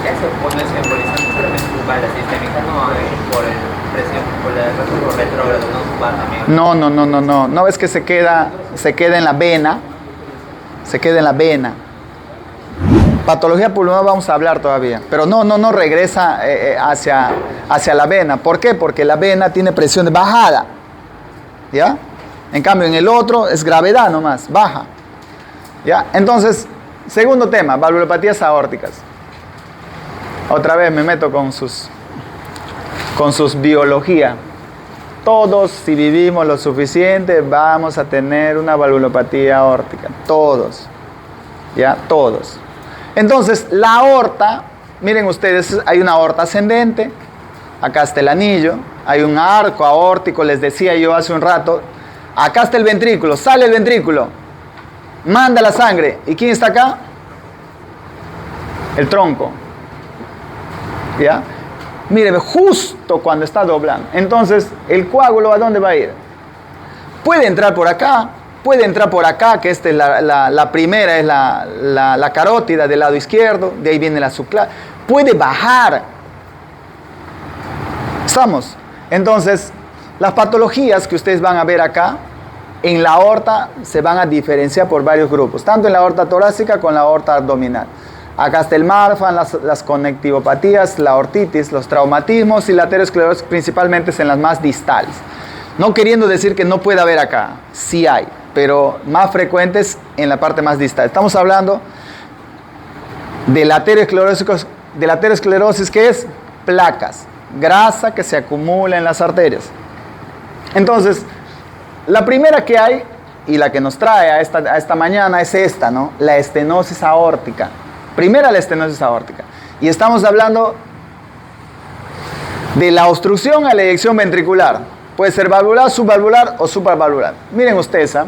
Ya se pone simbolizando solamente para la sistémica, no por el presión, por la retrógrado, no va también. No es que se queda en la vena, se queda en la vena. Patología pulmonar vamos a hablar todavía, pero no regresa hacia la vena. ¿Por qué? Porque la vena tiene presión de bajada, ¿ya? En cambio en el otro es gravedad nomás, baja, ¿ya? Entonces, segundo tema, valvulopatías aórticas. Otra vez me meto con sus biología. Todos, si vivimos lo suficiente, vamos a tener una valvulopatía aórtica. Todos, ¿ya? Todos. Entonces, la aorta, miren ustedes, hay una aorta ascendente, acá está el anillo, hay un arco aórtico, les decía yo hace un rato, acá está el ventrículo, sale el ventrículo, manda la sangre, ¿y quién está acá? El tronco, ¿ya? Mire, justo cuando está doblando, entonces, ¿el coágulo a dónde va a ir? Puede entrar por acá, puede entrar por acá, que esta es la primera, es la carótida del lado izquierdo, de ahí viene la subclavícula. Puede bajar. ¿Estamos? Entonces, las patologías que ustedes van a ver acá, en la aorta se van a diferenciar por varios grupos, tanto en la aorta torácica como en la aorta abdominal. Acá está el Marfan, las conectivopatías, la aortitis, los traumatismos y la aterosclerosis, principalmente en las más distales. No queriendo decir que no pueda haber acá, sí hay, pero más frecuentes en la parte más distal. Estamos hablando de la aterosclerosis, que es placas, grasa que se acumula en las arterias. Entonces, la primera que hay y la que nos trae a esta mañana es esta, ¿no? La estenosis aórtica. Primera, la estenosis aórtica. Y estamos hablando de la obstrucción a la eyección ventricular. Puede ser valvular, subvalvular o supravalvular. Miren ustedes, ¿eh?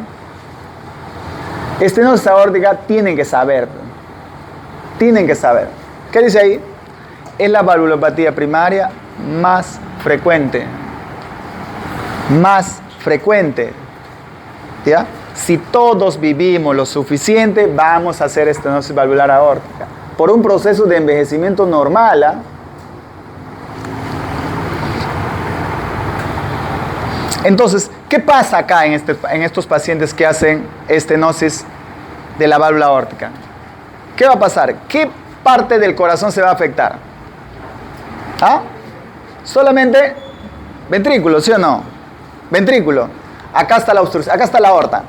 Estenosis aórtica tienen que saber. Tienen que saber. ¿Qué dice ahí? Es la valvulopatía primaria más frecuente. Más frecuente. ¿Ya? Si todos vivimos lo suficiente, vamos a hacer estenosis valvular aórtica. Por un proceso de envejecimiento normal, ¿eh? Entonces, ¿qué pasa acá en estos pacientes que hacen estenosis de la válvula aórtica? ¿Qué va a pasar? ¿Qué parte del corazón se va a afectar? ¿Ah? Solamente ventrículo, ¿sí o no? Ventrículo. Acá está la obstrucción, acá está la aorta.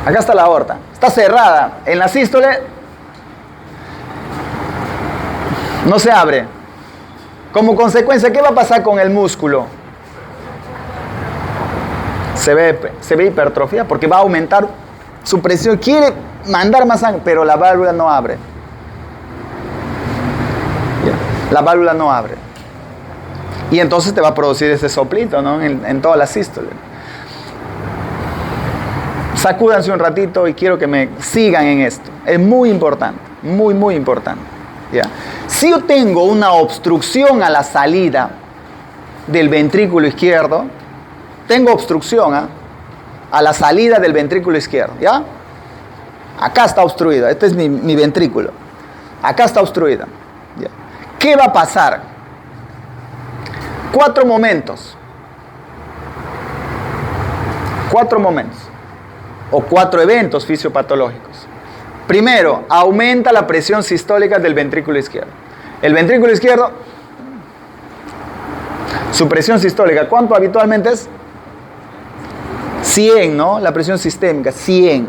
Acá está la aorta. Está cerrada. En la sístole no se abre. Como consecuencia, ¿qué va a pasar con el músculo? Se ve hipertrofia porque va a aumentar su presión, quiere mandar más sangre, pero la válvula no abre. La válvula no abre. Y entonces te va a producir ese soplito, ¿no? En toda la sístole. Sacúdanse un ratito y quiero que me sigan en esto. Es muy importante, muy importante. ¿Ya? Si yo tengo una obstrucción a la salida del ventrículo izquierdo, tengo obstrucción, ¿eh? A la salida del ventrículo izquierdo, ¿ya? Acá está obstruido, este es mi ventrículo. Acá está obstruida. ¿Ya? ¿Qué va a pasar? 4 momentos. 4 momentos. O 4 eventos fisiopatológicos. Primero, aumenta la presión sistólica del ventrículo izquierdo. El ventrículo izquierdo, su presión sistólica, ¿cuánto habitualmente es? 100, ¿no? La presión sistémica, 100.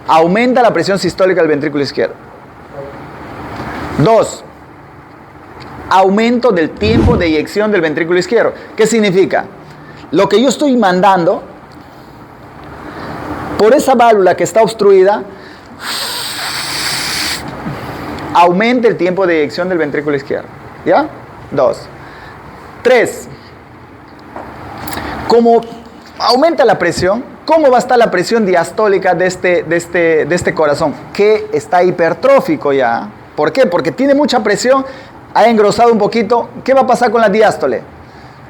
Aumenta la presión sistólica del ventrículo izquierdo. 2. Aumento del tiempo de eyección del ventrículo izquierdo. ¿Qué significa? Lo que yo estoy mandando por esa válvula que está obstruida, aumenta el tiempo de eyección del ventrículo izquierdo. ¿Ya? 2. 3. Como aumenta la presión, ¿cómo va a estar la presión diastólica de este corazón? Que está hipertrófico ya. ¿Por qué? Porque tiene mucha presión, ha engrosado un poquito. ¿Qué va a pasar con la diástole?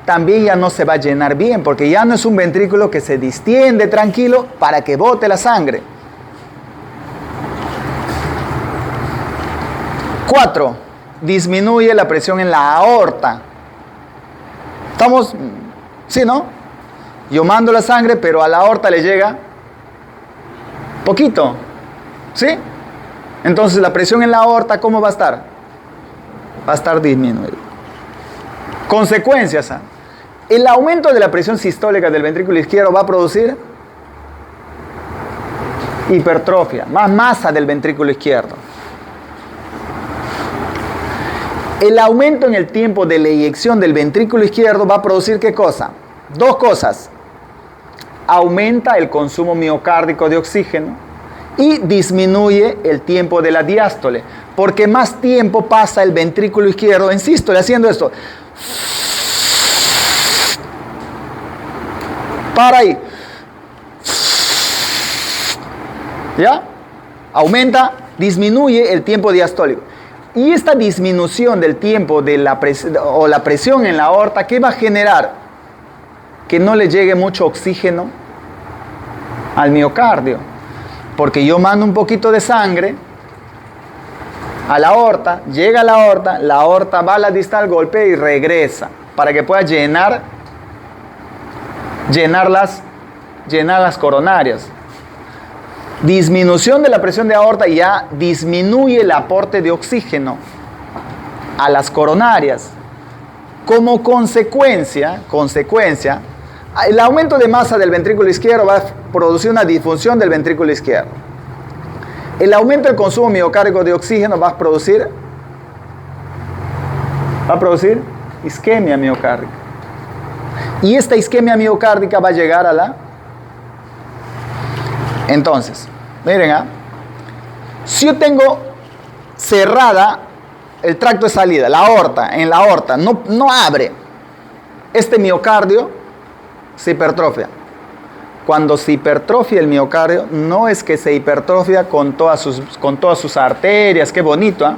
También ya no se va a llenar bien, porque ya no es un ventrículo que se distiende tranquilo para que bote la sangre. 4. Disminuye la presión en la aorta. ¿Estamos? ¿Sí, no? Yo mando la sangre, pero a la aorta le llega poquito. ¿Sí? Entonces la presión en la aorta, ¿cómo va a estar? Va a estar disminuida. Consecuencias. El aumento de la presión sistólica del ventrículo izquierdo va a producir hipertrofia, más masa del ventrículo izquierdo. El aumento en el tiempo de la eyección del ventrículo izquierdo va a producir ¿qué cosa? 2 cosas. Aumenta el consumo miocárdico de oxígeno y disminuye el tiempo de la diástole, porque más tiempo pasa el ventrículo izquierdo en sístole haciendo esto. Para ahí. ¿Ya? Aumenta, disminuye el tiempo diastólico. Y esta disminución del tiempo de la presión en la aorta, ¿qué va a generar? Que no le llegue mucho oxígeno al miocardio. Porque yo mando un poquito de sangre a la aorta, llega a la aorta va a la distal, golpea y regresa para que pueda llenar las coronarias. Disminución de la presión de aorta ya disminuye el aporte de oxígeno a las coronarias. Como consecuencia, el aumento de masa del ventrículo izquierdo va a producir una disfunción del ventrículo izquierdo. El aumento del consumo miocárdico de oxígeno va a producir isquemia miocárdica. Y esta isquemia miocárdica va a llegar a la... Entonces, miren, si yo tengo cerrada el tracto de salida, la aorta, en la aorta, no abre, este miocardio se hipertrofia. Cuando se hipertrofia el miocardio, no es que se hipertrofia con todas sus arterias, qué bonito,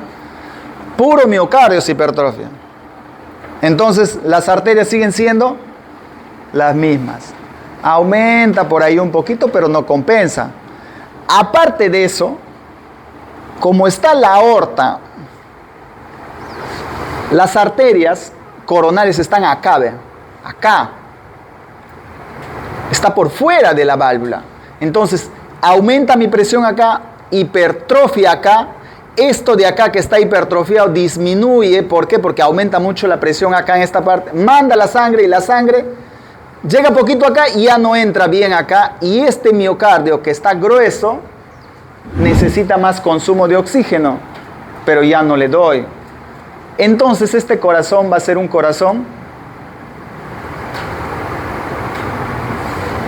puro miocardio se hipertrofia. Entonces, las arterias siguen siendo las mismas. Aumenta por ahí un poquito, pero no compensa. Aparte de eso, como está la aorta, las arterias coronarias están acá, vean, acá. Está por fuera de la válvula. Entonces, aumenta mi presión acá, hipertrofia acá. Esto de acá que está hipertrofiado disminuye. ¿Por qué? Porque aumenta mucho la presión acá en esta parte. Manda la sangre y la sangre llega poquito acá y ya no entra bien acá. Y este miocardio que está grueso necesita más consumo de oxígeno, pero ya no le doy. Entonces este corazón va a ser un corazón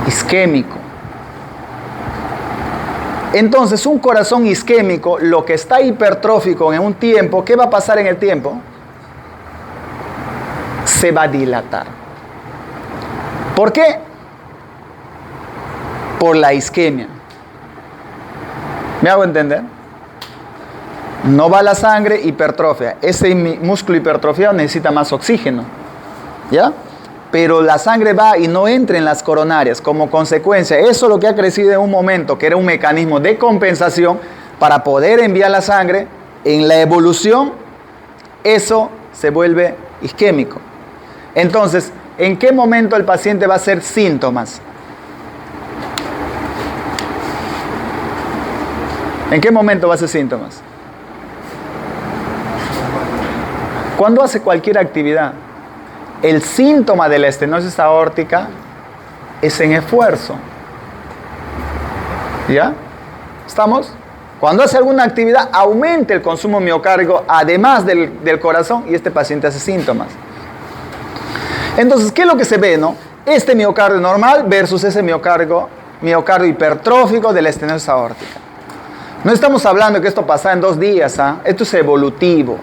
isquémico. Entonces un corazón isquémico, lo que está hipertrófico en un tiempo, ¿qué va a pasar en el tiempo? Se va a dilatar. ¿Por qué? Por la isquemia. ¿Me hago entender? No va la sangre, hipertrofia. Ese músculo hipertrofiado necesita más oxígeno. ¿Ya? Pero la sangre va y no entra en las coronarias. Como consecuencia, eso es lo que ha crecido en un momento, que era un mecanismo de compensación para poder enviar la sangre. En la evolución, eso se vuelve isquémico. Entonces, ¿en qué momento el paciente va a hacer síntomas? ¿En qué momento va a hacer síntomas? Cuando hace cualquier actividad. El síntoma de la estenosis aórtica es en esfuerzo. ¿Ya? ¿Estamos? Cuando hace alguna actividad, aumenta el consumo miocárdico, además del corazón, y este paciente hace síntomas. Entonces, ¿qué es lo que se ve, no? Este miocardio normal versus ese miocardio hipertrófico de la estenosis aórtica. No estamos hablando de que esto pasa en 2 días, esto es evolutivo.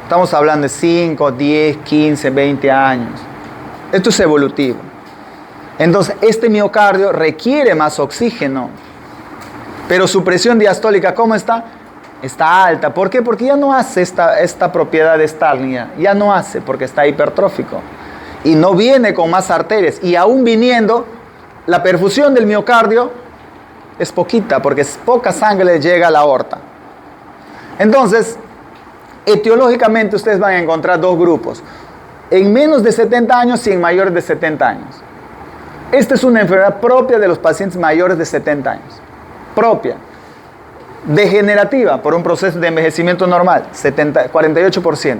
Estamos hablando de 5, 10, 15, 20 años. Esto es evolutivo. Entonces, este miocardio requiere más oxígeno. Pero su presión diastólica, ¿cómo está? Está alta. ¿Por qué? Porque ya no hace esta propiedad de Starling. Ya no hace, porque está hipertrófico. Y no viene con más arterias. Y aún viniendo, la perfusión del miocardio es poquita, porque poca sangre le llega a la aorta. Entonces, etiológicamente ustedes van a encontrar dos grupos, en menos de 70 años y en mayores de 70 años. Esta es una enfermedad propia de los pacientes mayores de 70 años, propia, degenerativa por un proceso de envejecimiento normal, 48%,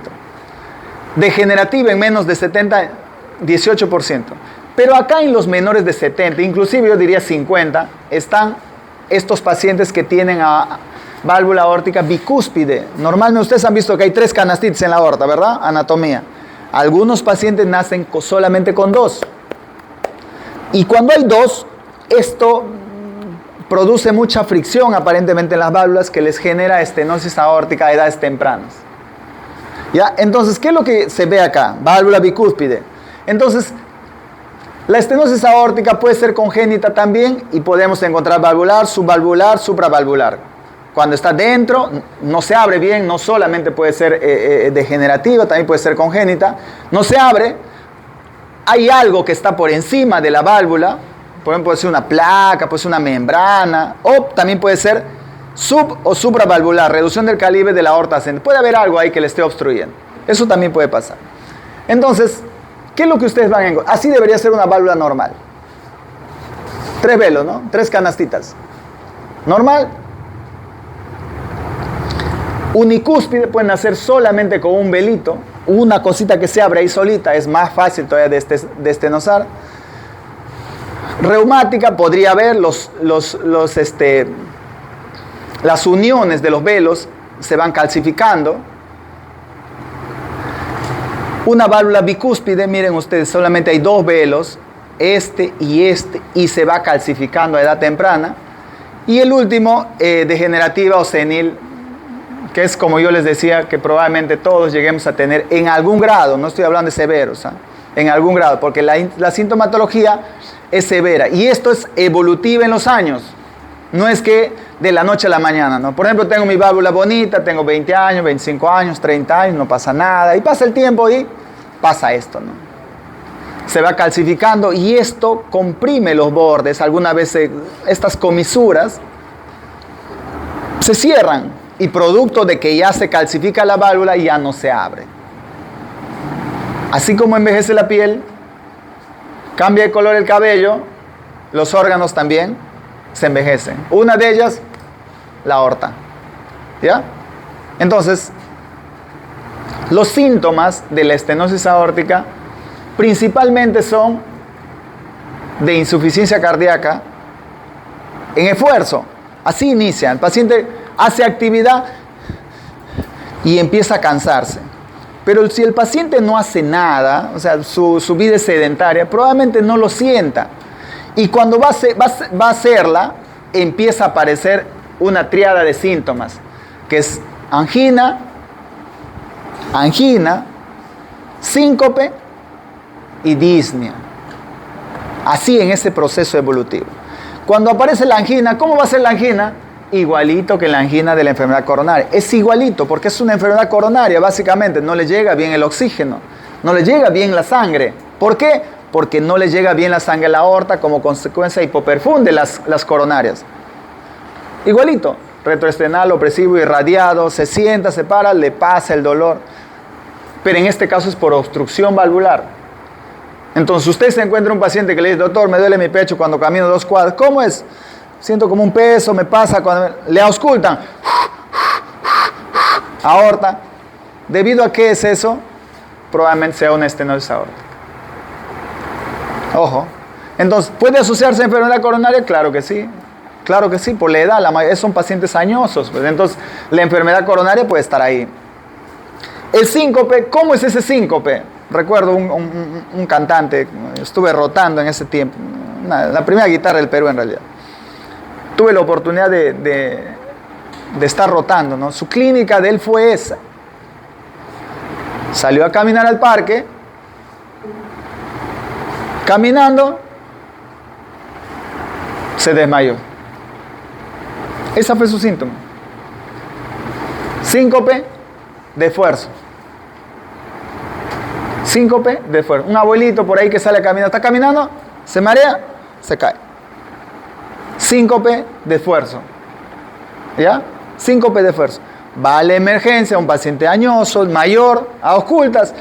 degenerativa en menos de 70, 18%, pero acá en los menores de 70, inclusive yo diría 50, están estos pacientes que tienen válvula aórtica bicúspide. Normalmente ustedes han visto que hay 3 canastitis en la aorta, ¿verdad? Anatomía. Algunos pacientes nacen solamente con 2. Y cuando hay 2, esto produce mucha fricción aparentemente en las válvulas que les genera estenosis aórtica a edades tempranas. ¿Ya? Entonces, ¿qué es lo que se ve acá? Válvula bicúspide. Entonces, la estenosis aórtica puede ser congénita también y podemos encontrar valvular, subvalvular, supravalvular. Cuando está dentro, no se abre bien, no solamente puede ser degenerativa, también puede ser congénita. No se abre, hay algo que está por encima de la válvula, por ejemplo, puede ser una placa, puede ser una membrana, o también puede ser sub o supravalvular, reducción del calibre de la aorta ascendente. Puede haber algo ahí que le esté obstruyendo. Eso también puede pasar. Entonces, ¿qué es lo que ustedes van a encontrar? Así debería ser una válvula normal. 3 velos, ¿no? 3 canastitas. Normal. Unicúspide pueden hacer solamente con un velito, una cosita que se abre ahí solita, es más fácil todavía de estenosar. Reumática podría haber las uniones de los velos se van calcificando. Una válvula bicúspide, miren ustedes, solamente hay 2 velos, y se va calcificando a edad temprana. Y el último, degenerativa o senil, que es como yo les decía, que probablemente todos lleguemos a tener en algún grado, no estoy hablando de severos, en algún grado, porque la sintomatología es severa, y esto es evolutiva en los años, no es que de la noche a la mañana, ¿no? Por ejemplo, tengo mi válvula bonita, tengo 20 años, 25 años, 30 años, no pasa nada, y pasa el tiempo y pasa esto, ¿no? Se va calcificando y esto comprime los bordes, algunas veces estas comisuras se cierran, y producto de que ya se calcifica la válvula, ya no se abre. Así como envejece la piel, cambia de color el cabello, los órganos también se envejecen. Una de ellas, la aorta. ¿Ya? Entonces, los síntomas de la estenosis aórtica principalmente son de insuficiencia cardíaca en esfuerzo. Así inicia. El paciente hace actividad y empieza a cansarse. Pero si el paciente no hace nada, o sea, su vida es sedentaria, probablemente no lo sienta. Y cuando va a hacerla, empieza a aparecer una tríada de síntomas, que es angina, síncope y disnea. Así en ese proceso evolutivo. Cuando aparece la angina, ¿cómo va a ser la angina? Igualito que la angina de la enfermedad coronaria. Es igualito porque es una enfermedad coronaria, básicamente. No le llega bien el oxígeno, no le llega bien la sangre. ¿Por qué? Porque no le llega bien la sangre a la aorta, como consecuencia hipoperfunde las coronarias. Igualito, retroesternal, opresivo, irradiado, se sienta, se para, le pasa el dolor. Pero en este caso es por obstrucción valvular. Entonces usted se encuentra un paciente que le dice, doctor, me duele mi pecho cuando camino 2 cuadras. ¿Cómo es? Siento como un peso, me pasa cuando le auscultan. Aorta. ¿Debido a qué es eso? Probablemente sea una estenosis aórtica. Ojo. Entonces, ¿puede asociarse a enfermedad coronaria? Claro que sí. Claro que sí, por la edad. La mayoría son pacientes añosos. Pues entonces, la enfermedad coronaria puede estar ahí. El síncope, ¿cómo es ese síncope? Recuerdo un cantante, estuve rotando en ese tiempo. La primera guitarra del Perú en realidad. Tuve la oportunidad de estar rotando, ¿no? Su clínica de él fue esa. Salió a caminar al parque, caminando, se desmayó. Ese fue su síntoma. Síncope de esfuerzo. Síncope de esfuerzo. Un abuelito por ahí que sale a caminar, está caminando, se marea, se cae. Síncope de esfuerzo. ¿Ya? Síncope de esfuerzo. Va a la emergencia, un paciente añoso, mayor, a ocultas.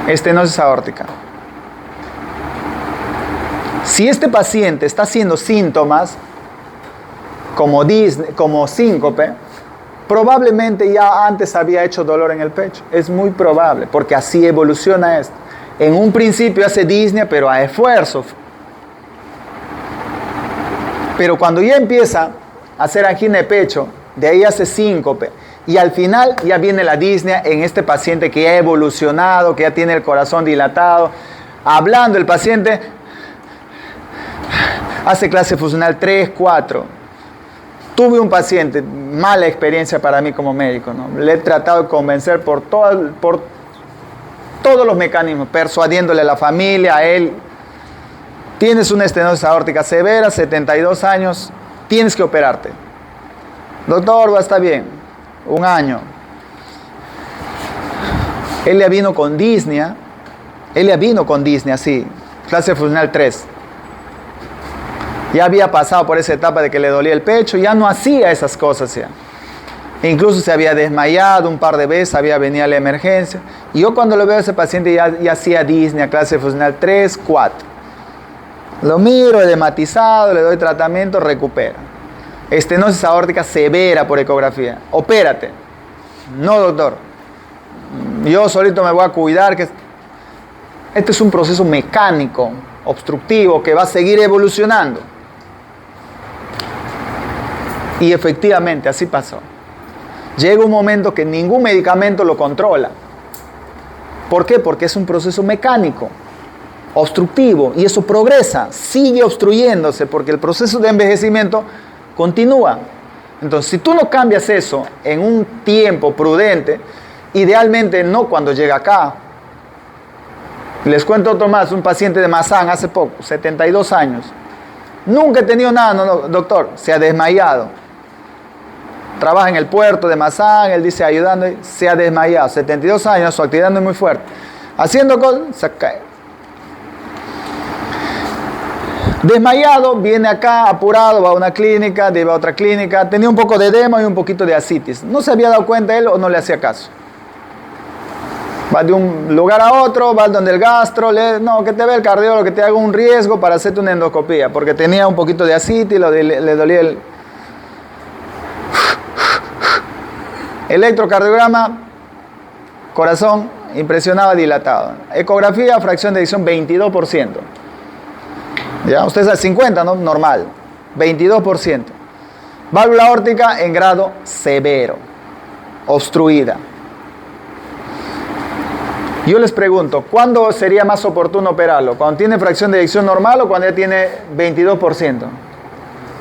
Estenosis aórtica. Si este paciente está haciendo síntomas como síncope, probablemente ya antes había hecho dolor en el pecho. Es muy probable, porque así evoluciona esto. En un principio hace disnea, pero a esfuerzo. Pero cuando ya empieza a hacer angina de pecho, de ahí hace síncope. Y al final ya viene la disnea en este paciente que ya ha evolucionado, que ya tiene el corazón dilatado. Hablando el paciente, hace clase funcional 3, 4. Tuve un paciente, mala experiencia para mí como médico, ¿no? Le he tratado de convencer por todos los mecanismos, persuadiéndole a la familia, a él. Tienes una estenosis aórtica severa, 72 años, tienes que operarte. Doctor, va a estar bien, 1 año. Él ya vino con disnea, sí, clase funcional 3. Ya había pasado por esa etapa de que le dolía el pecho, ya no hacía esas cosas ya. Incluso se había desmayado un par de veces, había venido a la emergencia. Y yo cuando lo veo a ese paciente ya hacía disnea, clase funcional 3, 4. Lo miro, edematizado, le doy tratamiento, recupera. Estenosis aórtica severa por ecografía. Opérate. No, doctor. Yo solito me voy a cuidar. Este es un proceso mecánico, obstructivo, que va a seguir evolucionando. Y efectivamente, así pasó. Llega un momento que ningún medicamento lo controla. ¿Por qué? Porque es un proceso mecánico, obstructivo, y eso progresa, sigue obstruyéndose, porque el proceso de envejecimiento continúa. Entonces, si tú no cambias eso en un tiempo prudente, idealmente no cuando llega acá. Les cuento otro más, un paciente de Mazán hace poco, 72 años. Nunca he tenido nada, no, doctor, se ha desmayado. Trabaja en el puerto de Mazán, él dice ayudando, se ha desmayado, 72 años, su actividad no es muy fuerte. Haciendo cosas, se cae. Desmayado, viene acá, apurado, va a una clínica, va a otra clínica, tenía un poco de edema y un poquito de ascitis. No se había dado cuenta él o no le hacía caso. Va de un lugar a otro, va donde el gastro, no, que te ve el cardiólogo, que te haga un riesgo para hacerte una endoscopía, porque tenía un poquito de ascitis, le dolía el electrocardiograma, corazón, impresionaba dilatado. Ecografía, fracción de eyección 22%. ¿Ya? Usted es al 50, ¿no? Normal. 22%. Válvula aórtica en grado severo, obstruida. Yo les pregunto, ¿cuándo sería más oportuno operarlo? ¿Cuando tiene fracción de eyección normal o cuando ya tiene 22%?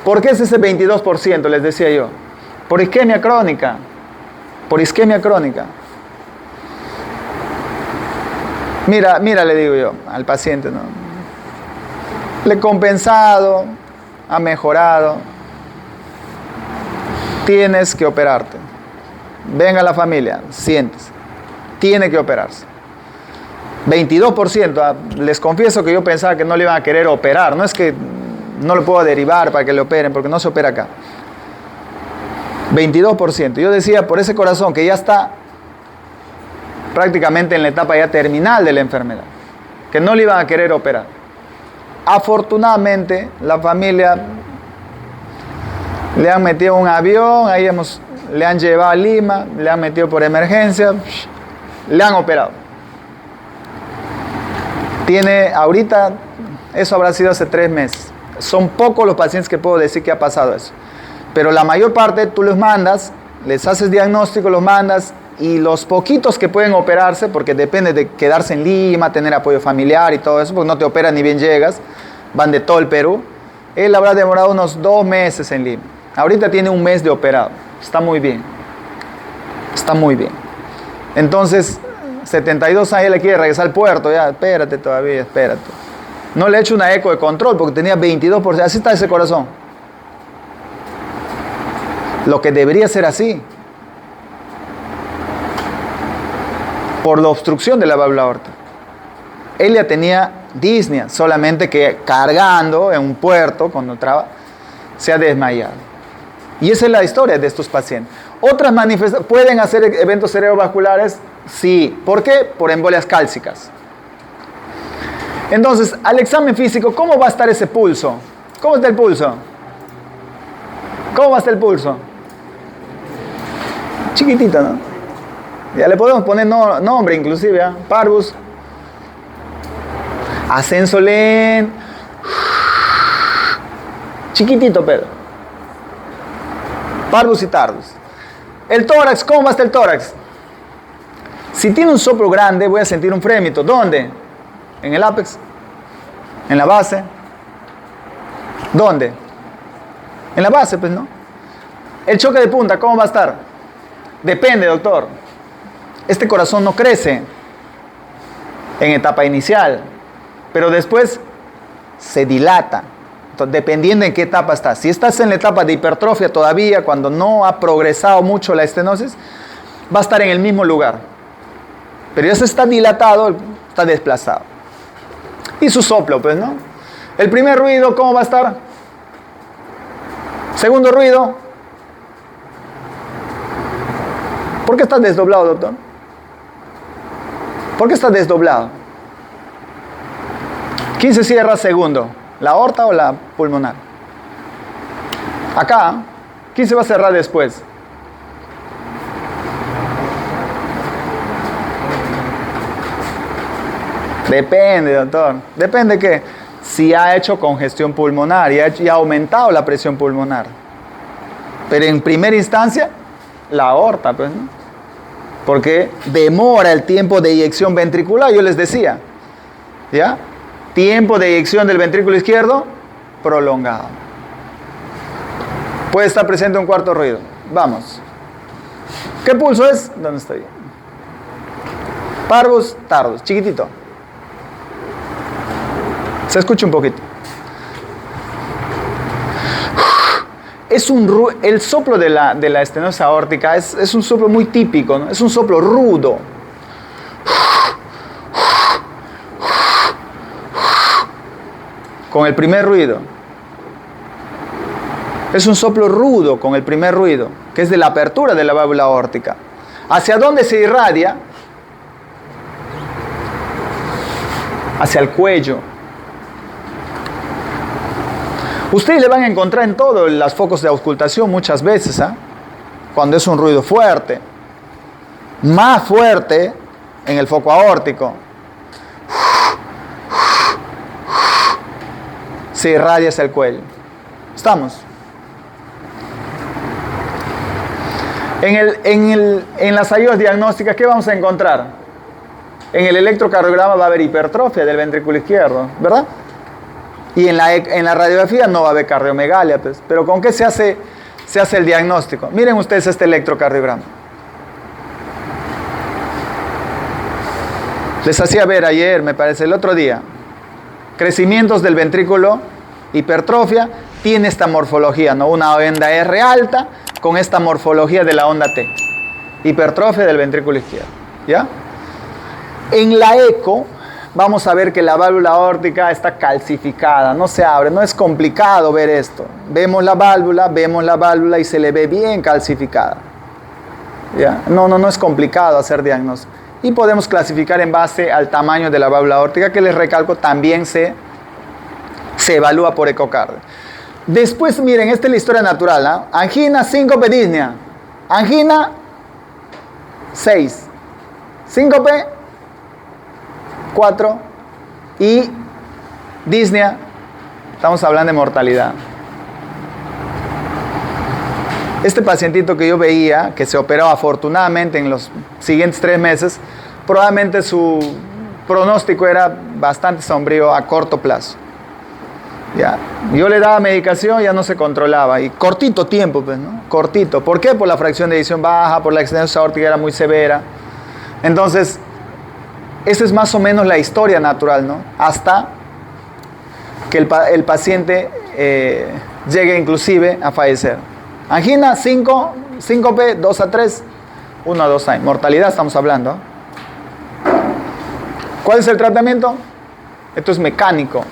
¿Por qué es ese 22%? Les decía yo. Por isquemia crónica. Por isquemia crónica. Mira, le digo yo al paciente, ¿no? Le he compensado, ha mejorado. Tienes que operarte. Venga la familia, siéntese. Tiene que operarse. 22%. Les confieso que yo pensaba que no le iban a querer operar. No es que no lo puedo derivar para que le operen, porque no se opera acá. 22%. Yo decía, por ese corazón que ya está prácticamente en la etapa ya terminal de la enfermedad, que no le iban a querer operar. Afortunadamente, la familia le han metido un avión, le han llevado a Lima, le han metido por emergencia, le han operado. Tiene ahorita, eso habrá sido hace 3 meses. Son pocos los pacientes que puedo decir que ha pasado eso. Pero la mayor parte tú los mandas, les haces diagnóstico, los mandas, y los poquitos que pueden operarse, porque depende de quedarse en Lima, tener apoyo familiar y todo eso, porque no te operan ni bien llegas, van de todo el Perú. Él habrá demorado unos 2 meses en Lima. Ahorita tiene 1 mes de operado. Está muy bien. Está muy bien. Entonces, 72 años le quiere regresar al puerto, ya, espérate todavía, espérate. No le he hecho una eco de control porque tenía 22%. Así está ese corazón. Lo que debería ser así. Por la obstrucción de la válvula aórtica. Él ya tenía disnea, solamente que cargando en un puerto, cuando se ha desmayado. Y esa es la historia de estos pacientes. Otras manifestaciones, ¿pueden hacer eventos cerebrovasculares? Sí. ¿Por qué? Por embolias cálcicas. Entonces, al examen físico, ¿cómo va a estar ese pulso? ¿Cómo está el pulso? ¿Cómo va a estar el pulso? Chiquitito, ¿no? Ya le podemos poner nombre inclusive, ¿eh? Parvus. Ascenso lento. Chiquitito, pero. Parvus y tardus. El tórax, ¿cómo va a estar el tórax? Si tiene un soplo grande, voy a sentir un frémito. ¿Dónde? ¿En el ápex? ¿En la base? ¿Dónde? En la base, pues, ¿no? El choque de punta, ¿cómo va a estar? Depende, doctor. Este corazón no crece en etapa inicial, pero después se dilata. Entonces, dependiendo en qué etapa estás. Si estás en la etapa de hipertrofia todavía, cuando no ha progresado mucho la estenosis, va a estar en el mismo lugar. Pero ya se está dilatado, está desplazado. Y su soplo, pues, ¿no? El primer ruido, ¿cómo va a estar? Segundo ruido. ¿Por qué estás desdoblado, doctor? ¿Por qué estás desdoblado? ¿Quién se cierra segundo? ¿La aorta o la pulmonar? Acá, ¿quién se va a cerrar después? Depende, doctor. Depende que si ha hecho congestión pulmonar y ha aumentado la presión pulmonar. Pero en primera instancia, la aorta, pues, ¿no? Porque demora el tiempo de eyección ventricular, yo les decía. ¿Ya? Tiempo de eyección del ventrículo izquierdo prolongado. Puede estar presente un cuarto ruido. Vamos. ¿Qué pulso es? ¿Dónde estoy? Parvus, tardus. Chiquitito. Se escucha un poquito. El soplo de la estenosis aórtica es un soplo muy típico, ¿no? Es un soplo rudo. Con el primer ruido. Es un soplo rudo con el primer ruido, que es de la apertura de la válvula aórtica. ¿Hacia dónde se irradia? Hacia el cuello. Ustedes le van a encontrar en todos los focos de auscultación muchas veces, ¿eh? Cuando es un ruido fuerte. Más fuerte en el foco aórtico. Se irradia hacia el cuello. ¿Estamos? En las ayudas diagnósticas, ¿qué vamos a encontrar? En el electrocardiograma va a haber hipertrofia del ventrículo izquierdo, ¿verdad? Y en la radiografía no va a haber cardiomegalia, pues. Pero ¿con qué se hace el diagnóstico? Miren ustedes este electrocardiograma. Les hacía ver ayer, me parece, el otro día. Crecimientos del ventrículo, hipertrofia, tiene esta morfología, ¿no? Una onda R alta con esta morfología de la onda T. Hipertrofia del ventrículo izquierdo, ¿ya? En la eco vamos a ver que la válvula aórtica está calcificada, no se abre, no es complicado ver esto. Vemos la válvula y se le ve bien calcificada. ¿Ya? No es complicado hacer diagnóstico. Y podemos clasificar en base al tamaño de la válvula aórtica, que les recalco, también se evalúa por ecocardio. Después, miren, esta es la historia natural, ¿eh? Angina, síncope, disnea. Angina, 6. Síncope, 4. Y disnea, estamos hablando de mortalidad. Este pacientito que yo veía, que se operó afortunadamente en los siguientes 3 meses, probablemente su pronóstico era bastante sombrío a corto plazo. ¿Ya? Yo le daba medicación, ya no se controlaba. Y cortito tiempo, pues, ¿no? Cortito. ¿Por qué? Por la fracción de eyección baja, por la extensión aórtica era muy severa. Entonces, esa es más o menos la historia natural, ¿no? Hasta que el paciente llegue inclusive a fallecer. Angina, 5, síncope, 2 a 3, 1 a 2 años. Mortalidad estamos hablando. ¿Cuál es el tratamiento? Esto es mecánico.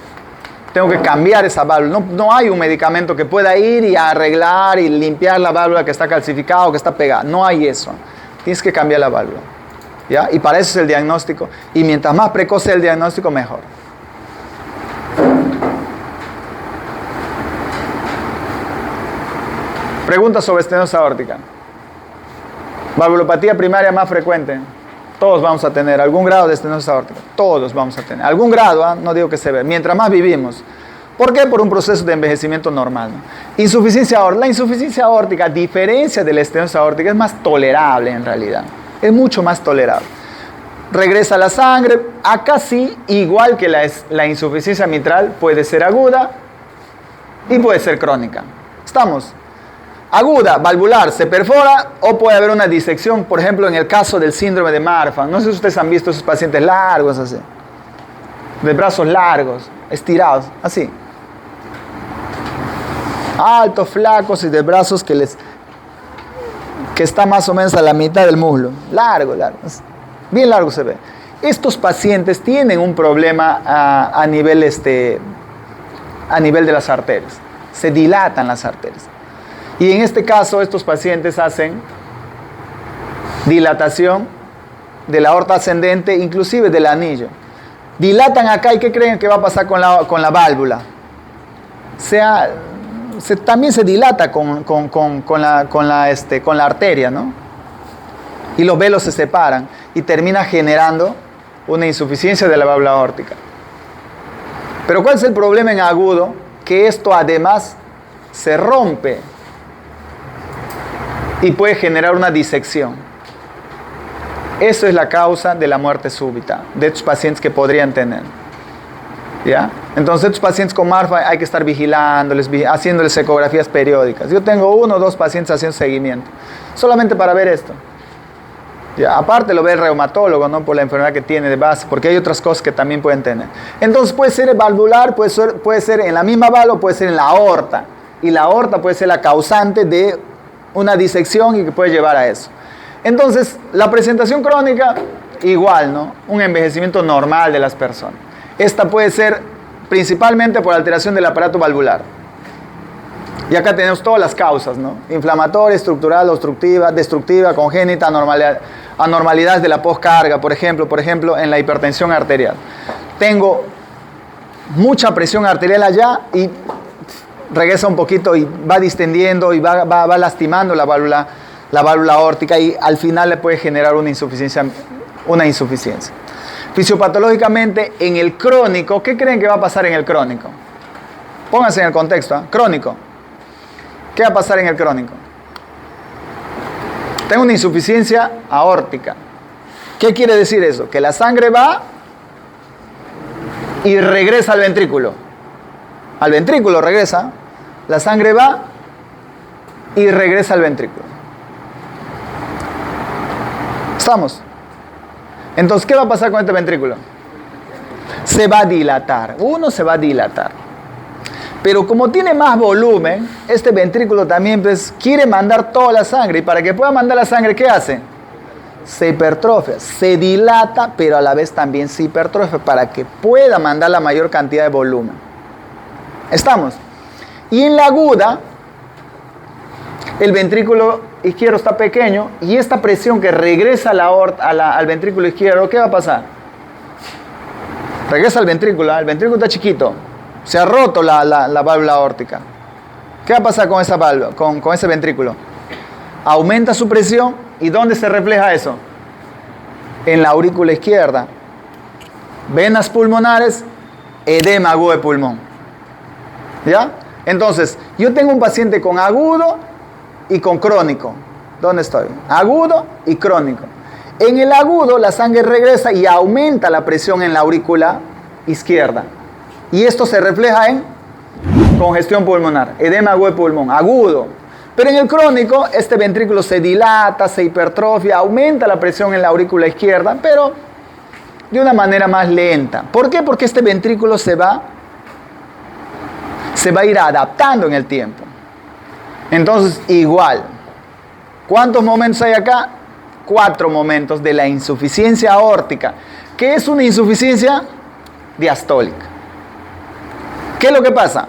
Tengo que cambiar esa válvula. No hay un medicamento que pueda ir y arreglar y limpiar la válvula que está calcificada o que está pegada. No hay eso. Tienes que cambiar la válvula. ¿Ya? Y para eso es el diagnóstico. Y mientras más precoz sea el diagnóstico, mejor. Pregunta sobre estenosis aórtica. Valvulopatía primaria más frecuente. Todos vamos a tener algún grado de estenosis aórtica. Todos vamos a tener. Algún grado, no digo que severo. Mientras más vivimos. ¿Por qué? Por un proceso de envejecimiento normal, ¿no? Insuficiencia aórtica. La insuficiencia aórtica, a diferencia de la estenosis aórtica, es más tolerable en realidad. Es mucho más tolerable. Regresa la sangre. Acá sí, igual que la insuficiencia mitral, puede ser aguda y puede ser crónica. ¿Estamos? Aguda, valvular, se perfora o puede haber una disección, por ejemplo, en el caso del síndrome de Marfan. No sé si ustedes han visto esos pacientes largos así, de brazos largos, estirados, así. Altos, flacos y de brazos que está más o menos a la mitad del muslo. Largo, bien largo se ve. Estos pacientes tienen un problema a nivel de las arterias. Se dilatan las arterias. Y en este caso, estos pacientes hacen dilatación de la aorta ascendente, inclusive del anillo. Dilatan acá y ¿qué creen que va a pasar con la válvula? También se dilata con la arteria, ¿no? Y los velos se separan y termina generando una insuficiencia de la válvula aórtica. Pero ¿cuál es el problema en agudo? Que esto además se rompe y puede generar una disección. Eso es la causa de la muerte súbita de estos pacientes que podrían tener. ¿Ya? Entonces, estos pacientes con Marfan hay que estar vigilándoles, haciéndoles ecografías periódicas. Yo tengo 1 o 2 pacientes haciendo seguimiento, solamente para ver esto. ¿Ya? Aparte lo ve el reumatólogo, ¿no? Por la enfermedad que tiene de base, porque hay otras cosas que también pueden tener. Entonces puede ser valvular, puede ser en la misma válvula, puede ser en la aorta. Y la aorta puede ser la causante de una disección y que puede llevar a eso. Entonces, la presentación crónica, igual, ¿no? Un envejecimiento normal de las personas. Esta puede ser principalmente por alteración del aparato valvular. Y acá tenemos todas las causas, ¿no? Inflamatoria, estructural, obstructiva, destructiva, congénita, anormalidades de la postcarga, por ejemplo, en la hipertensión arterial. Tengo mucha presión arterial allá y regresa un poquito y va distendiendo y va lastimando la válvula aórtica y al final le puede generar una insuficiencia. Fisiopatológicamente, en el crónico, ¿qué creen que va a pasar en el crónico? Pónganse en el contexto, ¿eh? Crónico. ¿Qué va a pasar en el crónico? Tengo una insuficiencia aórtica. ¿Qué quiere decir eso? Que la sangre va y regresa al ventrículo. Al ventrículo regresa, la sangre va y regresa al ventrículo. ¿Estamos? Entonces, ¿qué va a pasar con este ventrículo? Se va a dilatar. Uno se va a dilatar. Pero como tiene más volumen, este ventrículo también pues, quiere mandar toda la sangre. Y para que pueda mandar la sangre, ¿qué hace? Se hipertrofia. Se dilata, pero a la vez también se hipertrofia para que pueda mandar la mayor cantidad de volumen. ¿Estamos? Y en la aguda, el ventrículo izquierdo está pequeño y esta presión que regresa a la aorta, al ventrículo izquierdo, ¿qué va a pasar? Regresa al ventrículo, el ventrículo está chiquito, se ha roto la válvula aórtica. ¿Qué va a pasar con esa válvula, con ese ventrículo? Aumenta su presión y ¿dónde se refleja eso? En la aurícula izquierda. Venas pulmonares, edema agudo de pulmón. ¿Ya? Entonces, yo tengo un paciente con agudo y con crónico. ¿Dónde estoy? Agudo y crónico. En el agudo la sangre regresa y aumenta la presión en la aurícula izquierda. Y esto se refleja en congestión pulmonar, edema agudo de pulmón, agudo. Pero en el crónico, este ventrículo se dilata, se hipertrofia, aumenta la presión en la aurícula izquierda, pero de una manera más lenta. ¿Por qué? Porque este ventrículo se va a ir adaptando en el tiempo. Entonces, igual. ¿Cuántos momentos hay acá? 4 momentos de la insuficiencia aórtica. ¿Qué es una insuficiencia? Diastólica. ¿Qué es lo que pasa?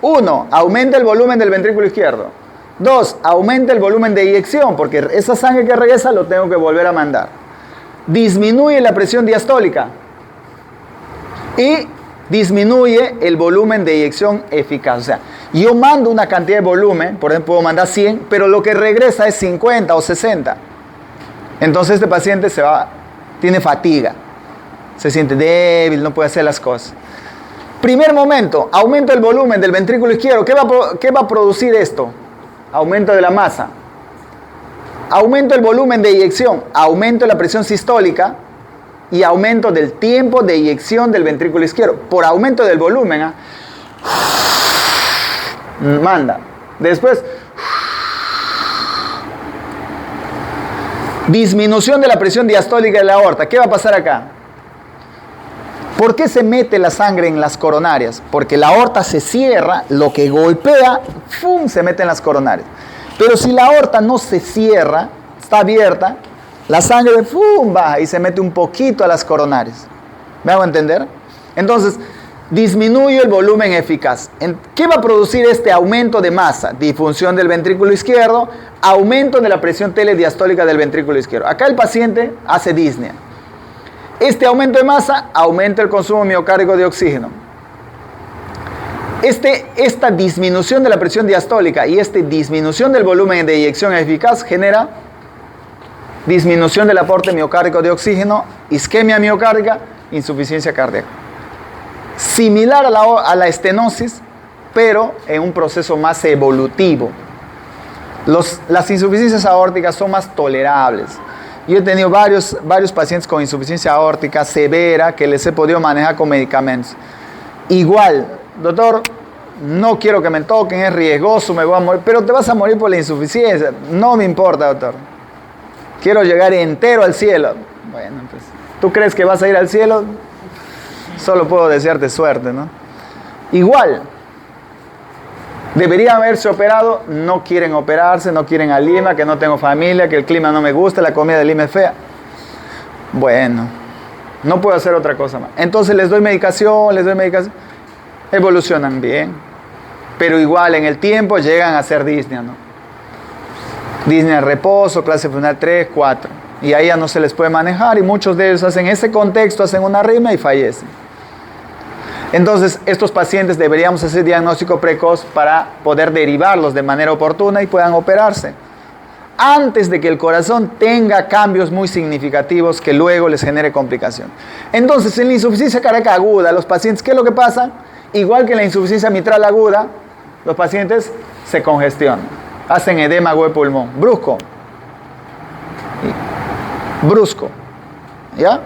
1, aumenta el volumen del ventrículo izquierdo. 2, aumenta el volumen de eyección, porque esa sangre que regresa lo tengo que volver a mandar. Disminuye la presión diastólica y disminuye el volumen de eyección eficaz. O sea, yo mando una cantidad de volumen, por ejemplo, puedo mandar 100, pero lo que regresa es 50 o 60. Entonces este paciente tiene fatiga, se siente débil, no puede hacer las cosas. Primer momento, aumento el volumen del ventrículo izquierdo. ¿Qué va a producir esto? Aumento de la masa. Aumento el volumen de eyección, aumento la presión sistólica y aumento del tiempo de eyección del ventrículo izquierdo. Por aumento del volumen, manda. Después, disminución de la presión diastólica de la aorta. ¿Qué va a pasar acá? ¿Por qué se mete la sangre en las coronarias? Porque la aorta se cierra, lo que golpea, ¡fum!, se mete en las coronarias. Pero si la aorta no se cierra, está abierta, la sangre ¡fum!, baja y se mete un poquito a las coronarias. ¿Me hago entender? Entonces, disminuye el volumen eficaz. ¿Qué va a producir este aumento de masa? Disfunción del ventrículo izquierdo, aumento de la presión telediastólica del ventrículo izquierdo. Acá el paciente hace disnea. Este aumento de masa aumenta el consumo miocárdico de oxígeno. Esta disminución de la presión diastólica y esta disminución del volumen de eyección eficaz genera disminución del aporte miocárdico de oxígeno, isquemia miocárdica, insuficiencia cardíaca. Similar a la estenosis, pero en un proceso más evolutivo. Las insuficiencias aórticas son más tolerables. Yo he tenido varios pacientes con insuficiencia aórtica severa que les he podido manejar con medicamentos. Igual, doctor, no quiero que me toquen, es riesgoso, me voy a morir, pero te vas a morir por la insuficiencia. No me importa, doctor. Quiero llegar entero al cielo. Bueno, pues, ¿tú crees que vas a ir al cielo? Solo puedo desearte suerte, ¿no? Igual, deberían haberse operado, no quieren operarse, no quieren a Lima, que no tengo familia, que el clima no me gusta, la comida de Lima es fea. Bueno, no puedo hacer otra cosa más. Entonces les doy medicación, evolucionan bien. Pero igual en el tiempo llegan a hacer disnea, ¿no? Disnea reposo, clase funcional 3, 4. Y ahí ya no se les puede manejar y muchos de ellos hacen ese contexto, hacen una arritmia y fallecen. Entonces, estos pacientes deberíamos hacer diagnóstico precoz para poder derivarlos de manera oportuna y puedan operarse. Antes de que el corazón tenga cambios muy significativos que luego les genere complicación. Entonces, en la insuficiencia cardíaca aguda, los pacientes, ¿qué es lo que pasa? Igual que en la insuficiencia mitral aguda, los pacientes se congestionan, hacen edema agudo de pulmón, brusco. ¿Ya?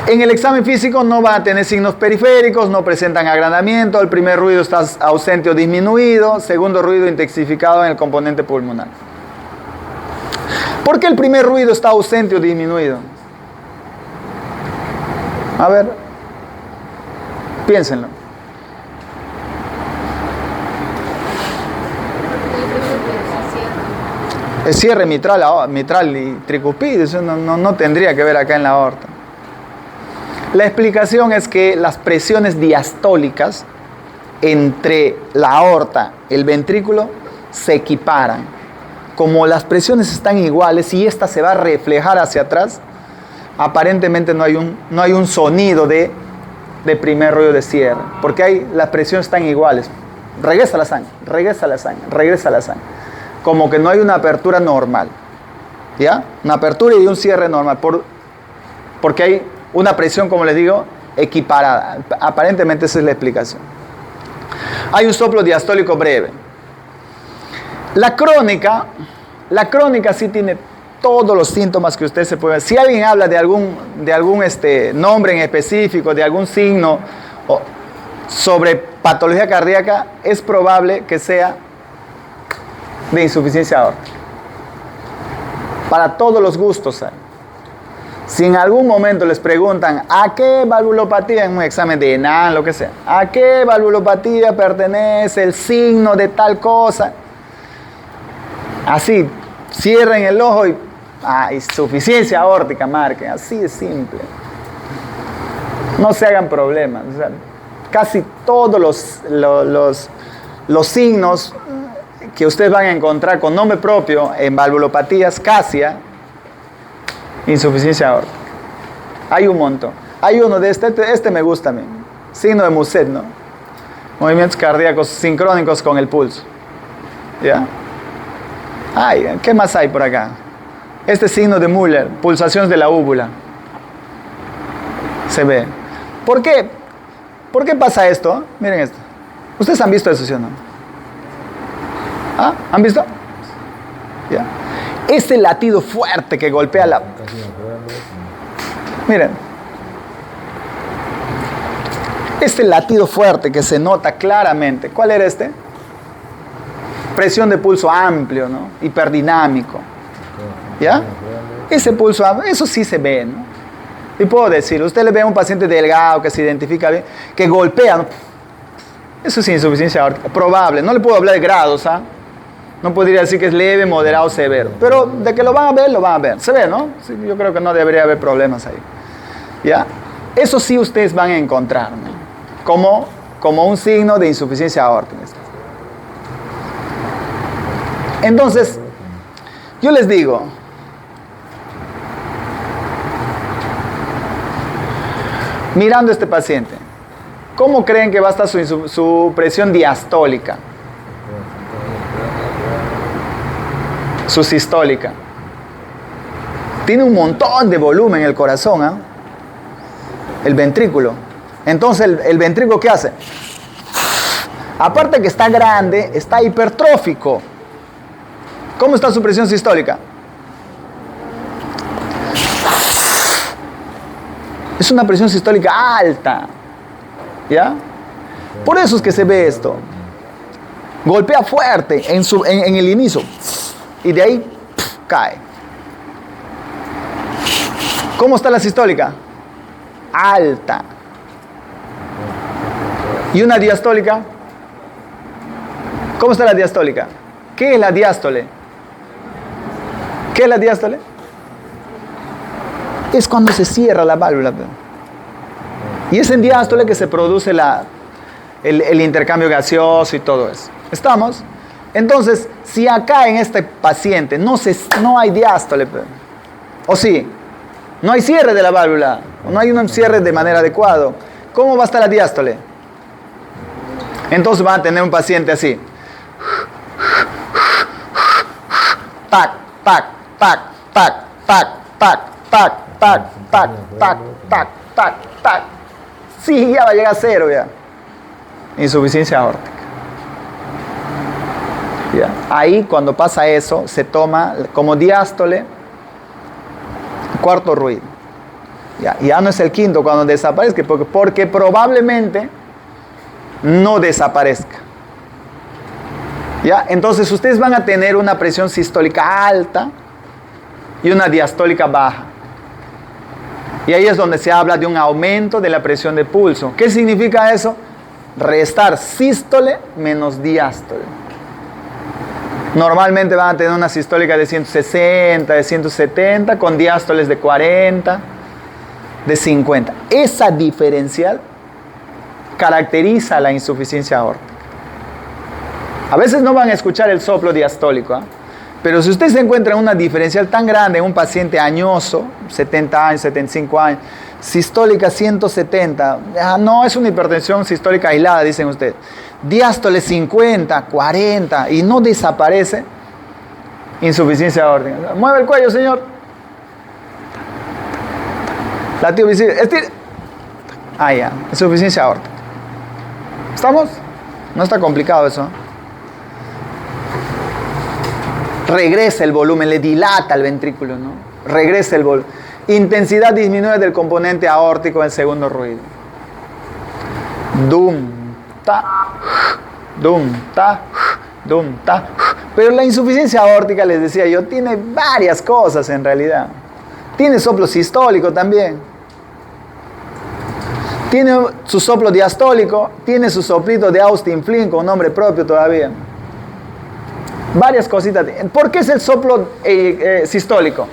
En el examen físico no van a tener signos periféricos, no presentan agrandamiento, el primer ruido está ausente o disminuido, segundo ruido intensificado en el componente pulmonar. ¿Por qué el primer ruido está ausente o disminuido? A ver, piénsenlo. El cierre mitral y tricuspidio, eso no tendría que ver acá en la aorta. La explicación es que las presiones diastólicas entre la aorta y el ventrículo se equiparan. Como las presiones están iguales y esta se va a reflejar hacia atrás, aparentemente no hay un sonido de primer ruido de cierre, porque las presiones están iguales. Regresa la sangre, regresa la sangre, regresa la sangre. Como que no hay una apertura normal. ¿Ya? Una apertura y un cierre normal. Porque hay una presión, como les digo, equiparada. Aparentemente esa es la explicación. Hay un soplo diastólico breve. La crónica sí tiene todos los síntomas que usted se puede ver. Si alguien habla de algún nombre en específico, de algún signo sobre patología cardíaca, es probable que sea de insuficiencia aórtica. Para todos los gustos hay. Si en algún momento les preguntan ¿a qué valvulopatía? En un examen de ENAN, lo que sea, ¿a qué valvulopatía pertenece el signo de tal cosa? Así, cierren el ojo y insuficiencia aórtica, marquen, así de simple. No se hagan problemas. O sea, casi todos los signos que ustedes van a encontrar con nombre propio en valvulopatías, casia, insuficiencia aórtica. Hay un montón. Hay uno de este me gusta a mí. Signo de Muset, ¿no? Movimientos cardíacos sincrónicos con el pulso. ¿Ya? Ay, ¿qué más hay por acá? Este signo de Müller, pulsaciones de la úvula. Se ve. ¿Por qué? ¿Por qué pasa esto? Miren esto. ¿Ustedes han visto eso, sí o no? ¿Ah? ¿Han visto? ¿Ya? Este latido fuerte que golpea la... Miren. Este latido fuerte que se nota claramente. ¿Cuál era este? Presión de pulso amplio, ¿no? Hiperdinámico. ¿Ya? Ese pulso, eso sí se ve, ¿no? Y puedo decir, usted le ve a un paciente delgado que se identifica bien, que golpea, ¿no? Eso es insuficiencia aórtica, probable. No le puedo hablar de grados, ¿ah? No podría decir que es leve, moderado, severo. Pero de que lo van a ver, lo van a ver. Se ve, ¿no? Sí, yo creo que no debería haber problemas ahí. ¿Ya? Eso sí ustedes van a encontrar, ¿no? Como un signo de insuficiencia aórtica. Entonces, yo les digo, mirando a este paciente, ¿cómo creen que va a estar su presión diastólica? Su sistólica. Tiene un montón de volumen el corazón, ¿eh? El ventrículo. Entonces, ¿el ventrículo qué hace? Aparte que está grande, está hipertrófico. ¿Cómo está su presión sistólica? Es una presión sistólica alta. ¿Ya? Por eso es que se ve esto. Golpea fuerte en el inicio. Y de ahí cae. ¿Cómo está la sistólica? Alta. ¿Y una diastólica? ¿Cómo está la diastólica? ¿Qué es la diástole? ¿Qué es la diástole? Es cuando se cierra la válvula. Y es en diástole que se produce el intercambio gaseoso y todo eso. ¿Estamos? Entonces, si acá en este paciente no hay diástole, ¿o sí? No hay cierre de la válvula, o no hay un cierre de manera adecuada, ¿cómo va a estar la diástole? Entonces van a tener un paciente así. Tac, tac, tac, tac, tac, tac, tac, tac, tac, tac, tac, tac, tac. Sí, ya va a llegar a cero ya. Insuficiencia aórtica. ¿Ya? Ahí cuando pasa eso, se toma como diástole cuarto ruido. Ya no es el quinto cuando desaparezca, porque probablemente no desaparezca. ¿Ya? Entonces ustedes van a tener una presión sistólica alta y una diastólica baja. Y ahí es donde se habla de un aumento de la presión de pulso. ¿Qué significa eso? Restar sístole menos diástole. Normalmente van a tener una sistólica de 160, de 170, con diástoles de 40, de 50. Esa diferencial caracteriza la insuficiencia aórtica. A veces no van a escuchar el soplo diastólico, ¿eh? Pero si usted se encuentra en una diferencial tan grande en un paciente añoso, 70 años, 75 años, sistólica 170, no es una hipertensión sistólica aislada, dicen ustedes. Diástole 50, 40 y no desaparece, insuficiencia aórtica. Mueve el cuello, señor. Latido visible. Estire. Ya, insuficiencia aórtica. ¿Estamos? No está complicado eso. Regresa el volumen, le dilata el ventrículo, ¿no? Regresa el volumen. Intensidad disminuye del componente aórtico del segundo ruido. Dum, ta, dum, ta, dum, ta. Pero la insuficiencia aórtica, les decía yo, tiene varias cosas en realidad. Tiene soplo sistólico también. Tiene su soplo diastólico, tiene su soplito de Austin Flint con nombre propio todavía. Varias cositas. ¿Por qué es el soplo sistólico?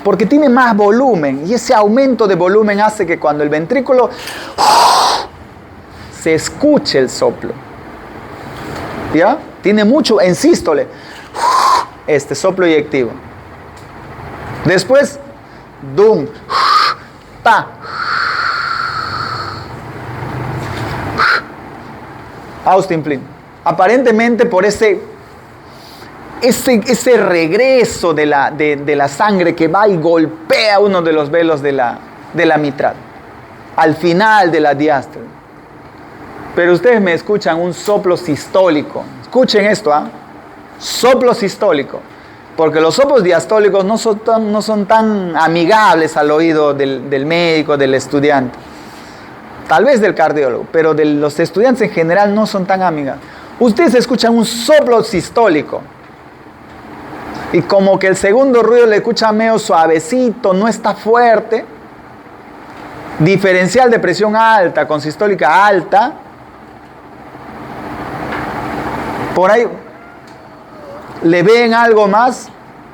Porque tiene más volumen y ese aumento de volumen hace que cuando el ventrículo se escuche el soplo. ¿Ya? Tiene mucho en sístole este soplo eyectivo. Después, dum, ta. Austin Flint. Aparentemente por ese regreso de la sangre que va y golpea uno de los velos de la mitral, al final de la diástole. Pero ustedes me escuchan un soplo sistólico. Escuchen esto, ¿ah? Soplo sistólico. Porque los soplos diastólicos no son tan amigables al oído del médico, del estudiante. Tal vez del cardiólogo, pero de los estudiantes en general no son tan amigables. Ustedes escuchan un soplo sistólico. Y como que el segundo ruido le escucha medio suavecito, no está fuerte. Diferencial de presión alta con sistólica alta. Por ahí le ven algo más,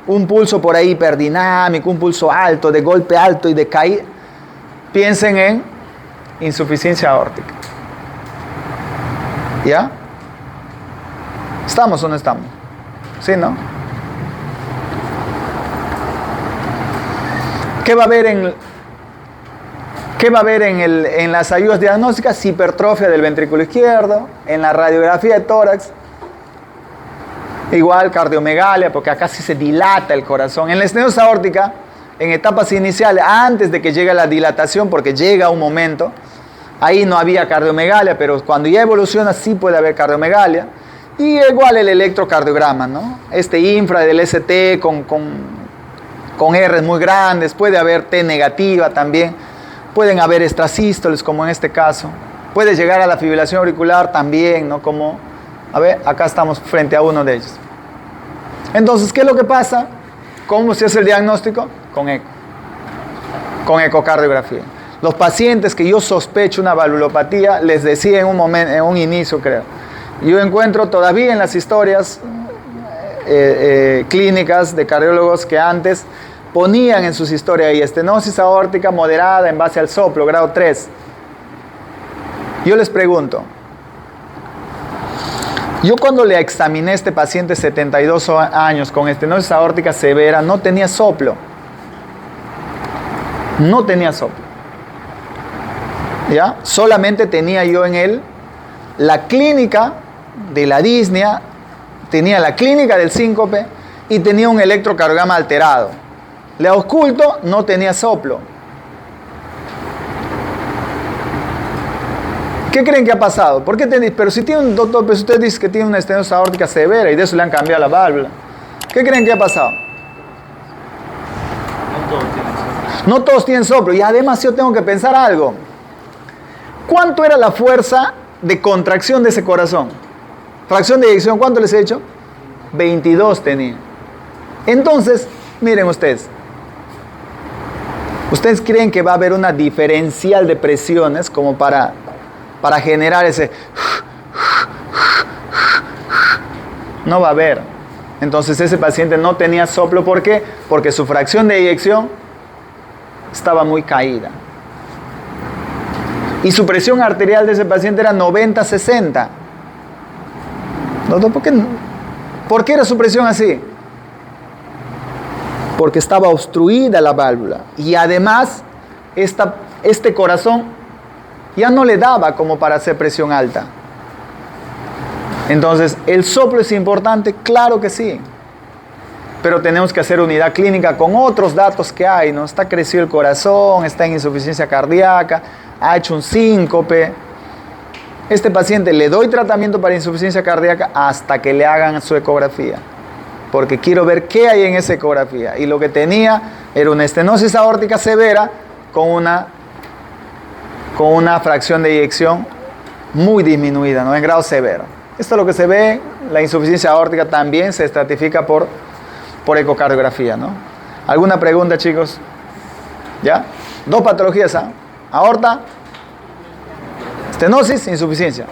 un pulso por ahí hiperdinámico, un pulso alto, de golpe alto y de caída. Piensen en insuficiencia aórtica. ¿Ya? ¿Estamos o no estamos? ¿Sí, no? ¿Qué va a haber en las ayudas diagnósticas? Hipertrofia del ventrículo izquierdo, en la radiografía de tórax, igual cardiomegalia, porque acá sí se dilata el corazón. En la estenosis aórtica, en etapas iniciales, antes de que llegue la dilatación, porque llega un momento, ahí no había cardiomegalia, pero cuando ya evoluciona sí puede haber cardiomegalia. Y igual el electrocardiograma, ¿no? Este infra del ST con R's muy grandes, puede haber T negativa también, pueden haber extrasístoles como en este caso, puede llegar a la fibrilación auricular también, ¿no? Como, a ver, acá estamos frente a uno de ellos. Entonces, ¿qué es lo que pasa? ¿Cómo se hace el diagnóstico? Con eco, con ecocardiografía. Los pacientes que yo sospecho una valvulopatía, les decía en un inicio creo, yo encuentro todavía en las historias clínicas de cardiólogos que antes ponían en sus historias ahí estenosis aórtica moderada en base al soplo, grado 3. Yo les pregunto, yo cuando le examiné a este paciente 72 años con estenosis aórtica severa, no tenía soplo. No tenía soplo. ¿Ya? Solamente tenía yo en él la clínica de la disnea, tenía la clínica del síncope y tenía un electrocardiograma alterado. Le ausculto, no tenía soplo. ¿Qué creen que ha pasado? ¿Por qué pero si tiene un doctor, pues usted dice que tiene una estenosis aórtica severa y de eso le han cambiado la válvula. ¿Qué creen que ha pasado? No todos tienen soplo. Y además yo tengo que pensar algo. ¿Cuánto era la fuerza de contracción de ese corazón? Fracción de eyección, ¿cuánto les he hecho? 22 tenía. Entonces, miren ustedes. ¿Ustedes creen que va a haber una diferencial de presiones como para generar ese? No va a haber. Entonces ese paciente no tenía soplo. ¿Por qué? Porque su fracción de eyección estaba muy caída. Y su presión arterial de ese paciente era 90-60. ¿Por qué era su presión así? Porque estaba obstruida la válvula. Y además, este corazón ya no le daba como para hacer presión alta. Entonces, ¿el soplo es importante? Claro que sí. Pero tenemos que hacer unidad clínica con otros datos que hay, ¿no? Está crecido el corazón, está en insuficiencia cardíaca, ha hecho un síncope. Este paciente le doy tratamiento para insuficiencia cardíaca hasta que le hagan su ecografía. Porque quiero ver qué hay en esa ecografía. Y lo que tenía era una estenosis aórtica severa con una fracción de eyección muy disminuida, ¿no? En grado severo. Esto es lo que se ve. La insuficiencia aórtica también se estratifica por ecocardiografía, ¿no? ¿Alguna pregunta, chicos? ¿Ya? Dos patologías, ¿ah? Aorta, estenosis, insuficiencia.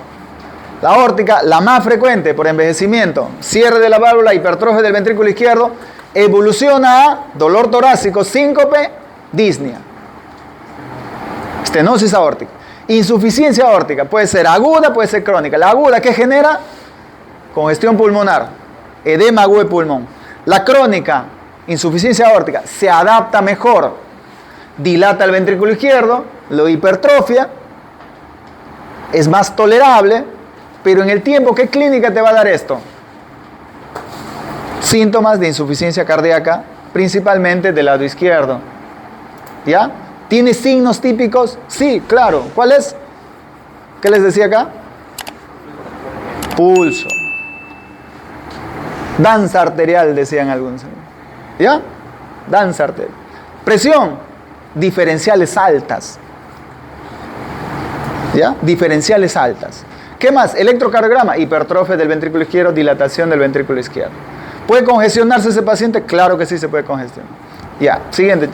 La aórtica, la más frecuente por envejecimiento, cierre de la válvula, hipertrofia del ventrículo izquierdo evoluciona a dolor torácico, síncope, disnea. Estenosis aórtica. Insuficiencia aórtica, puede ser aguda, puede ser crónica. La aguda, ¿qué genera? Congestión pulmonar, edema agudo de pulmón. La crónica, insuficiencia aórtica, se adapta mejor, dilata el ventrículo izquierdo, lo hipertrofia, es más tolerable, pero en el tiempo, ¿qué clínica te va a dar esto? Síntomas de insuficiencia cardíaca, principalmente del lado izquierdo. ¿Ya? ¿Tiene signos típicos? Sí, claro. ¿Cuál es? ¿Qué les decía acá? Pulso. Danza arterial, decían algunos. ¿Ya? Danza arterial. Presión. Diferenciales altas. ¿Ya? Diferenciales altas. ¿Qué más? Electrocardiograma. Hipertrofia del ventrículo izquierdo, dilatación del ventrículo izquierdo. ¿Puede congestionarse ese paciente? Claro que sí se puede congestionar. Ya, siguiente.